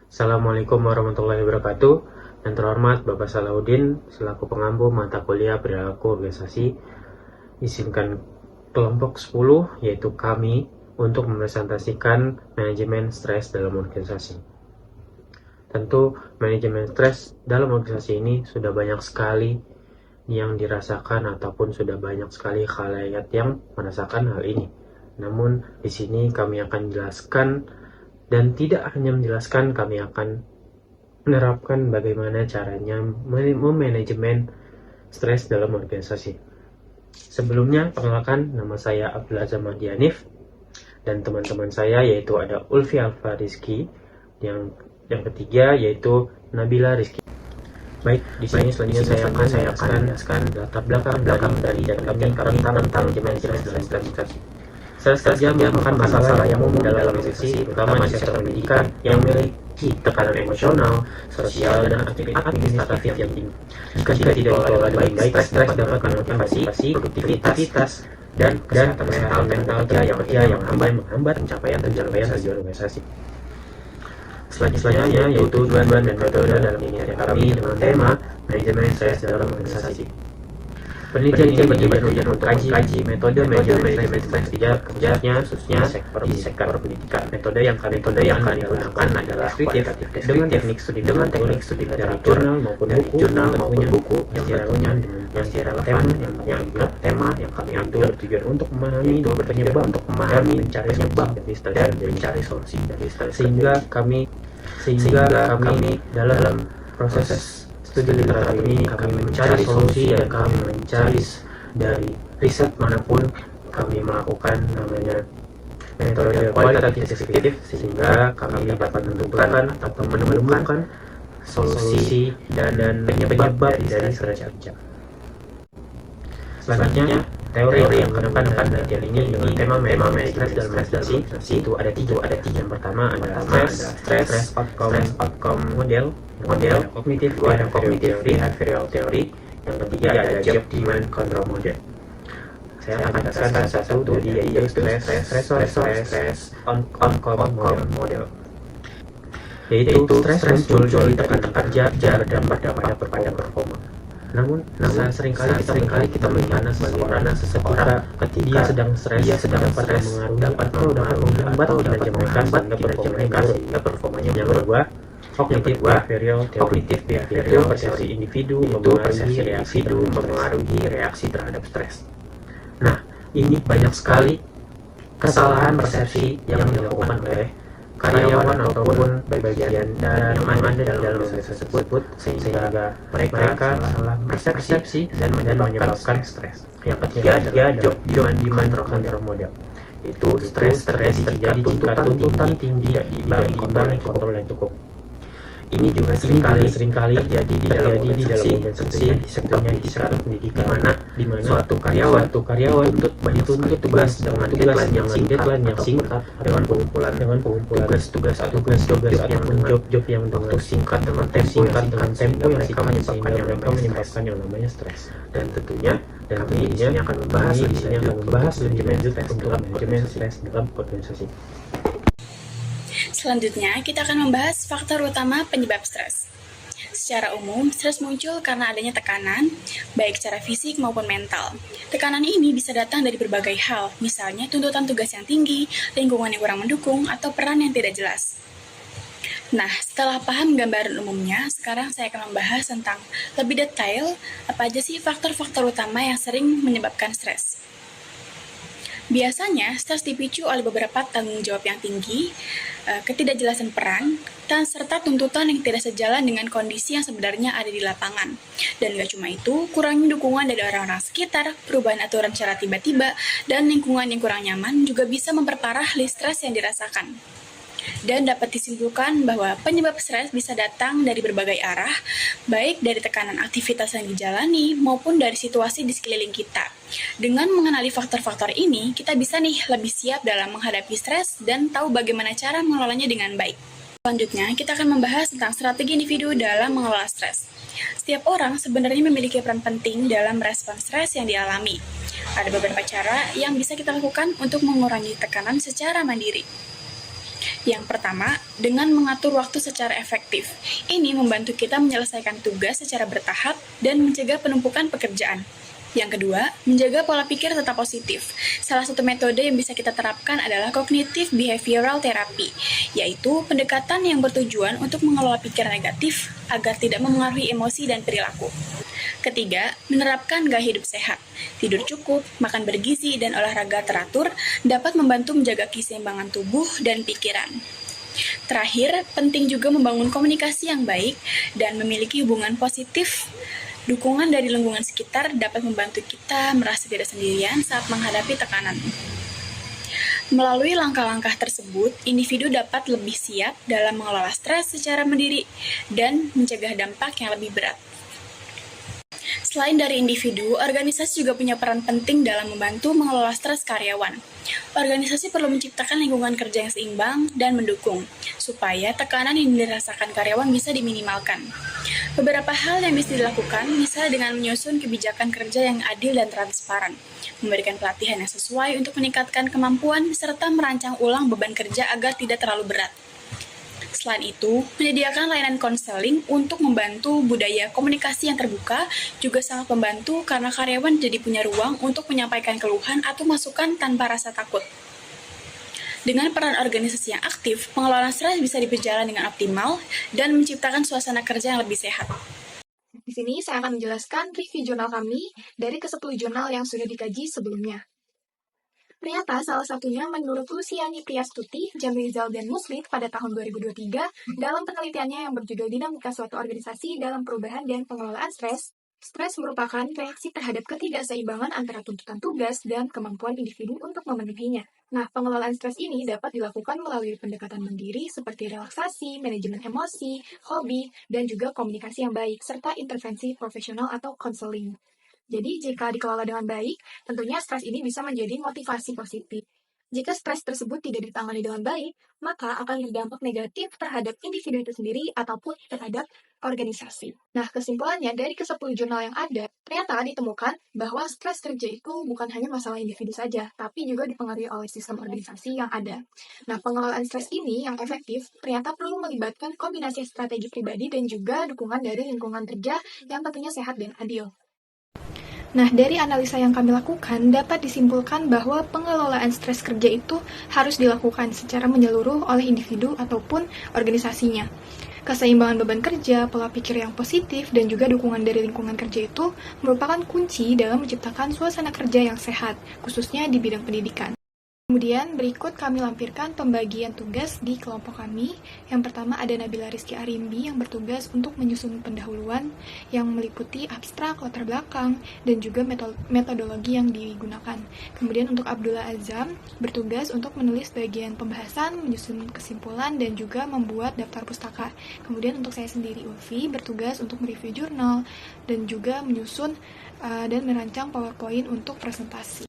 Assalamualaikum warahmatullahi wabarakatuh. Yang terhormat Bapak Salahuddin selaku pengampu mata kuliah perilaku organisasi, izinkan kelompok 10 yaitu kami untuk mempresentasikan manajemen stres dalam organisasi. Tentu manajemen stres dalam organisasi ini sudah banyak sekali yang dirasakan ataupun sudah banyak sekali khalayak yang merasakan hal ini. Namun di sini kami akan jelaskan. Dan tidak hanya menjelaskan, kami akan menerapkan bagaimana caranya memanajemen stres dalam organisasi. Sebelumnya, perkenalkan, nama saya Abdul Azam Madianif dan teman-teman saya yaitu ada Ulfi Alfa Rizky, yang ketiga yaitu Nabila Rizky. Baik, di sini selanjutnya saya akan menjelaskan latar belakang dari dan kami tentang manajemen stres dalam organisasi. Stres kerja merupakan masalah yang umum dalam organisasi, terutama di sektor pendidikan yang memiliki tekanan emosional, sosial, dan administratif yang tinggi. Jika tidak dikelola dengan baik, stres dapat memotivasi produktivitas dan kesehatan mental kerja yang menghambat pencapaian tujuan organisasi. Selanjutnya yaitu tujuan dan metode dalam penelitian kami dengan tema manajemen stres dalam organisasi. Penelitian ini bertujuan untuk mengkaji metode manajemen stres kerjanya khususnya di sektor pendidikan. Metode yang kami gunakan adalah deskriptif dengan teknik studi dari jurnal maupun buku yang tema yang kami ambil bertujuan untuk memahami penyebab mencari solusi dari stres, sehingga kami dalam proses studi literatur ini kami mencari solusi dan kami mencari dari riset manapun kami melakukan namanya metode kualitatif deskriptif, sehingga kami dapat menentukan atau menemukan solusi dan penyebab dari stres kerja. Selanjutnya, teori yang digunakan dalam penelitian ini dengan tema manajemen stres dalam organisasi itu ada tiga. Yang pertama adalah stress outcome model, kognitif behavioral theory. Yang ketiga ada job demand control model. Saya akan jelaskan satu yaitu stress outcome model. Yaitu stres muncul dari tekanan kerja berdampak pada performa. Namun seringkali kita melihat seseorang ketika dia sedang stres dapat menghambat kinerja mereka sehingga performanya berubah. Kognitif behavioral persepsi individu mempengaruhi reaksi terhadap stres. Nah, ini banyak sekali kesalahan persepsi yang dilakukan oleh karyawan ataupun bagian yang ada dalam organisasi tersebut, sehingga mereka salah persepsi dan menyebabkan stres. Yang ketiga adalah job demand control model. Itu stres terjadi jika tuntutan tinggi diimbangi kontrol yang cukup. Ini juga seringkali terjadi di dalam organisasi di sektornya di sektor pendidikan, di mana suatu karyawan dituntut tugas dengan deadline yang singkat dengan pengumpulan tugas job yang dengan singkat dengan tempo yang singkat mereka menyebabkan yang namanya stres. Dan tentunya kami di sini akan membahas lebih lanjut untuk manajemen stres dalam organisasi. Selanjutnya, kita akan membahas faktor utama penyebab stres. Secara umum, stres muncul karena adanya tekanan, baik secara fisik maupun mental. Tekanan ini bisa datang dari berbagai hal, misalnya tuntutan tugas yang tinggi, lingkungan yang kurang mendukung, atau peran yang tidak jelas. Nah, setelah paham gambaran umumnya, sekarang saya akan membahas tentang lebih detail apa aja sih faktor-faktor utama yang sering menyebabkan stres. Biasanya, stres dipicu oleh beberapa tanggung jawab yang tinggi, ketidakjelasan peran, dan serta tuntutan yang tidak sejalan dengan kondisi yang sebenarnya ada di lapangan. Dan gak cuma itu, kurangnya dukungan dari orang-orang sekitar, perubahan aturan secara tiba-tiba, dan lingkungan yang kurang nyaman juga bisa memperparah stres yang dirasakan. Dan dapat disimpulkan bahwa penyebab stres bisa datang dari berbagai arah, baik dari tekanan aktivitas yang dijalani maupun dari situasi di sekeliling kita. Dengan mengenali faktor-faktor ini, kita bisa lebih siap dalam menghadapi stres dan tahu bagaimana cara mengelolanya dengan baik. Selanjutnya, kita akan membahas tentang strategi individu dalam mengelola stres. Setiap orang sebenarnya memiliki peran penting dalam merespon stres yang dialami. Ada beberapa cara yang bisa kita lakukan untuk mengurangi tekanan secara mandiri. Yang pertama, dengan mengatur waktu secara efektif. Ini membantu kita menyelesaikan tugas secara bertahap dan mencegah penumpukan pekerjaan. Yang kedua, menjaga pola pikir tetap positif. Salah satu metode yang bisa kita terapkan adalah cognitive behavioral therapy, yaitu pendekatan yang bertujuan untuk mengelola pikiran negatif agar tidak memengaruhi emosi dan perilaku. Ketiga, menerapkan gaya hidup sehat. Tidur cukup, makan bergizi, dan olahraga teratur dapat membantu menjaga keseimbangan tubuh dan pikiran. Terakhir, penting juga membangun komunikasi yang baik dan memiliki hubungan positif. Dukungan dari lingkungan sekitar dapat membantu kita merasa tidak sendirian saat menghadapi tekanan. Melalui langkah-langkah tersebut, individu dapat lebih siap dalam mengelola stres secara mandiri dan mencegah dampak yang lebih berat. Selain dari individu, organisasi juga punya peran penting dalam membantu mengelola stres karyawan. Organisasi perlu menciptakan lingkungan kerja yang seimbang dan mendukung, supaya tekanan yang dirasakan karyawan bisa diminimalkan. Beberapa hal yang bisa dilakukan, misalnya dengan menyusun kebijakan kerja yang adil dan transparan, memberikan pelatihan yang sesuai untuk meningkatkan kemampuan, serta merancang ulang beban kerja agar tidak terlalu berat. Selain itu, menyediakan layanan konseling untuk membantu budaya komunikasi yang terbuka juga sangat membantu karena karyawan jadi punya ruang untuk menyampaikan keluhan atau masukan tanpa rasa takut. Dengan peran organisasi yang aktif, pengelolaan stres bisa berjalan dengan optimal dan menciptakan suasana kerja yang lebih sehat. Di sini saya akan menjelaskan review jurnal kami dari ke-10 jurnal yang sudah dikaji sebelumnya. Ternyata salah satunya menurut Luciani Priastuti, Jamrizal dan Muslit pada tahun 2023 dalam penelitiannya yang berjudul Dinamika Suatu Organisasi dalam Perubahan dan Pengelolaan Stres. Stres merupakan reaksi terhadap ketidakseimbangan antara tuntutan tugas dan kemampuan individu untuk memenuhinya. Nah, pengelolaan stres ini dapat dilakukan melalui pendekatan mandiri seperti relaksasi, manajemen emosi, hobi, dan juga komunikasi yang baik, serta intervensi profesional atau konseling. Jadi, jika dikelola dengan baik, tentunya stres ini bisa menjadi motivasi positif. Jika stres tersebut tidak ditangani dengan baik, maka akan berdampak negatif terhadap individu itu sendiri ataupun terhadap organisasi. Nah, kesimpulannya dari ke-10 jurnal yang ada, ternyata ditemukan bahwa stres kerja itu bukan hanya masalah individu saja, tapi juga dipengaruhi oleh sistem organisasi yang ada. Nah, pengelolaan stres ini yang efektif ternyata perlu melibatkan kombinasi strategi pribadi dan juga dukungan dari lingkungan kerja yang tentunya sehat dan adil. Nah, dari analisa yang kami lakukan, dapat disimpulkan bahwa pengelolaan stres kerja itu harus dilakukan secara menyeluruh oleh individu ataupun organisasinya. Keseimbangan beban kerja, pola pikir yang positif, dan juga dukungan dari lingkungan kerja itu merupakan kunci dalam menciptakan suasana kerja yang sehat, khususnya di bidang pendidikan. Kemudian berikut kami lampirkan pembagian tugas di kelompok kami. Yang pertama ada Nabila Rizky Arimbi yang bertugas untuk menyusun pendahuluan yang meliputi abstrak, latar belakang, dan juga metodologi yang digunakan. Kemudian untuk Abdullah Azam bertugas untuk menulis bagian pembahasan, menyusun kesimpulan, dan juga membuat daftar pustaka. Kemudian untuk saya sendiri Ulfi bertugas untuk mereview jurnal dan juga menyusun dan merancang PowerPoint untuk presentasi.